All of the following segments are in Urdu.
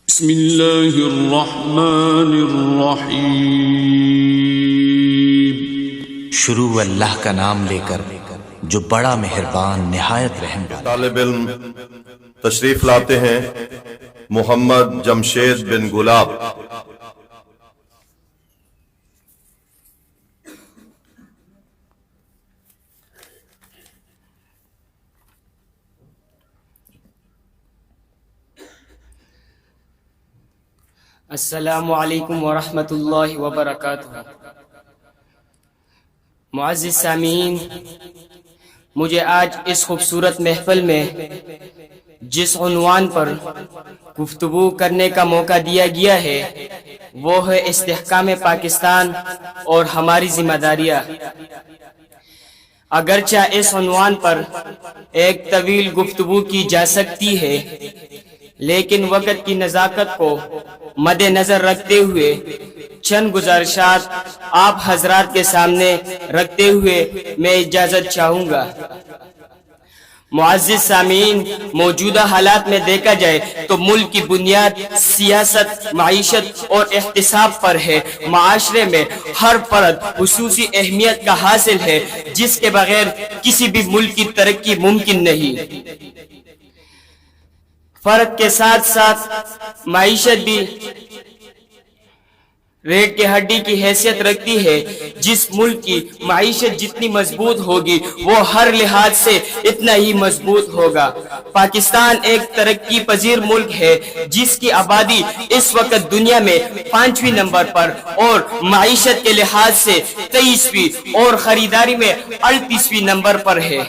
بسم اللہ الرحمن الرحیم۔ شروع اللہ کا نام لے کر جو بڑا مہربان نہایت رحم والا۔ طالب علم تشریف لاتے ہیں محمد جمشید بن گلاب۔ السلام علیکم ورحمۃ اللہ وبرکاتہ۔ معزز سامعین، مجھے آج اس خوبصورت محفل میں جس عنوان پر گفتگو کرنے کا موقع دیا گیا ہے وہ ہے استحکام پاکستان اور ہماری ذمہ داریاں۔ اگرچہ اس عنوان پر ایک طویل گفتگو کی جا سکتی ہے، لیکن وقت کی نزاکت کو مد نظر رکھتے ہوئے چند گزارشات آپ حضرات کے سامنے رکھتے ہوئے میں اجازت چاہوں گا۔ معزز سامعین، موجودہ حالات میں دیکھا جائے تو ملک کی بنیاد سیاست، معیشت اور احتساب پر ہے۔ معاشرے میں ہر فرد خصوصی اہمیت کا حاصل ہے، جس کے بغیر کسی بھی ملک کی ترقی ممکن نہیں۔ فرد کے ساتھ ساتھ معیشت بھی ریڑھ کی ہڈی کی حیثیت رکھتی ہے۔ جس ملک کی معیشت جتنی مضبوط ہوگی وہ ہر لحاظ سے اتنا ہی مضبوط ہوگا۔ پاکستان ایک ترقی پذیر ملک ہے جس کی آبادی اس وقت دنیا میں 5ویں نمبر پر اور معیشت کے لحاظ سے 23ویں اور خریداری میں 38ویں نمبر پر ہے۔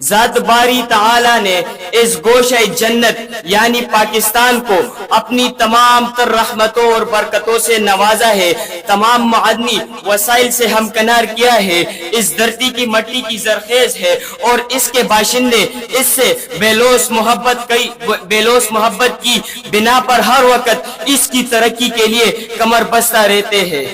ذات باری تعالی نے اس گوشہ جنت یعنی پاکستان کو اپنی تمام تر رحمتوں اور برکتوں سے نوازا ہے، تمام معدنی وسائل سے ہمکنار کیا ہے۔ اس دھرتی کی مٹی کی زرخیز ہے اور اس کے باشندے اس سے بے لوث محبت کی بنا پر ہر وقت اس کی ترقی کے لیے کمر بستہ رہتے ہیں۔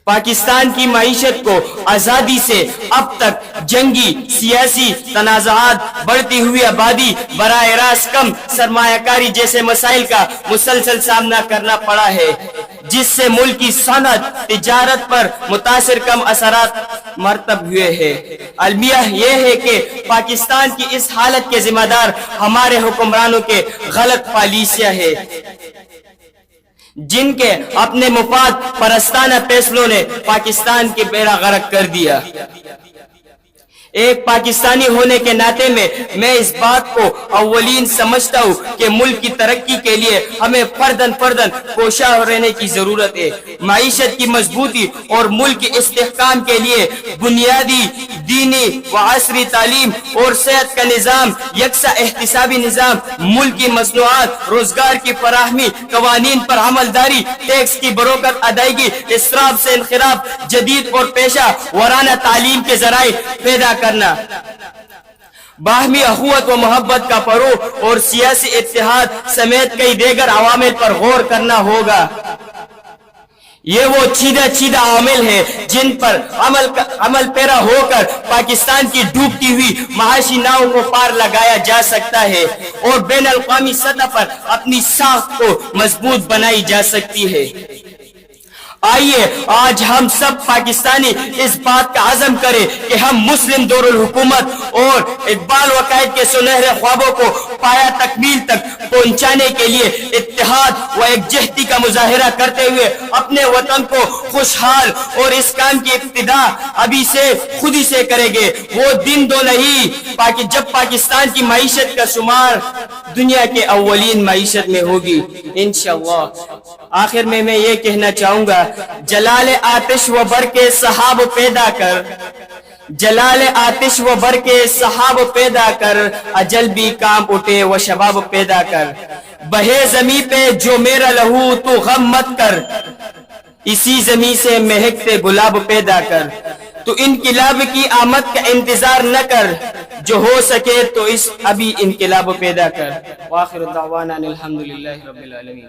پاکستان کی معیشت کو آزادی سے اب تک جنگی سیاسی تنازعات، بڑھتی ہوئی آبادی، براہ راست کم سرمایہ کاری جیسے مسائل کا مسلسل سامنا کرنا پڑا ہے، جس سے ملک کی صنعت تجارت پر متاثر کم اثرات مرتب ہوئے ہیں۔ المیہ یہ ہے کہ پاکستان کی اس حالت کے ذمہ دار ہمارے حکمرانوں کے غلط پالیسیاں ہیں، جن کے اپنے مفاد پرستانہ فیصلوں نے پاکستان کے بیڑا غرق کر دیا۔ ایک پاکستانی ہونے کے ناطے میں اس بات کو اولین سمجھتا ہوں کہ ملک کی ترقی کے لیے ہمیں فردن کوشاں رہنے کی ضرورت ہے۔ معیشت کی مضبوطی اور ملک کے استحکام کے لیے بنیادی دینی و عصری تعلیم اور صحت کا نظام، یکساں احتسابی نظام، ملک کی مصنوعات، روزگار کی فراہمی، قوانین پر عمل داری، ٹیکس کی بروقت ادائیگی، اسراف سے انخراب، جدید اور پیشہ ورانہ تعلیم کے ذرائع پیدا کرنا، باہمی اخوت و محبت کا فروغ اور سیاسی اتحاد سمیت کئی دیگر عوامل پر غور کرنا ہوگا۔ یہ وہ چیدہ عوامل ہیں جن پر عمل پیرا ہو کر پاکستان کی ڈوبتی ہوئی معاشی ناؤ کو پار لگایا جا سکتا ہے اور بین الاقوامی سطح پر اپنی ساخت کو مضبوط بنائی جا سکتی ہے۔ آئیے آج ہم سب پاکستانی اس بات کا عزم کریں کہ ہم مسلم دور الحکومت اور اقبال و قائد کے سنہرے خوابوں کو پایا تکمیل تک پہنچانے کے لیے اتحاد و یکجہتی کا مظاہرہ کرتے ہوئے اپنے وطن کو خوشحال، اور اس کام کی ابتدا ابھی سے خود ہی سے کریں گے۔ وہ دن دو نہیں جب پاکستان کی معیشت کا شمار دنیا کے اولین معیشت میں ہوگی انشاءاللہ۔ آخر میں یہ کہنا چاہوں گا، جلال آتش و بر کے سحاب پیدا کر، جلال آتش و بر کے سحاب پیدا کر، اجل بھی کام اٹھے و شباب پیدا کر، بہے زمین پہ جو میرا لہو تو غم مت کر، اسی زمین سے مہکتے گلاب پیدا کر، تو انقلاب کی آمد کا انتظار نہ کر، جو ہو سکے تو اس ابھی انقلاب پیدا کر۔ وآخر دعوانا الحمدللہ رب العالمین۔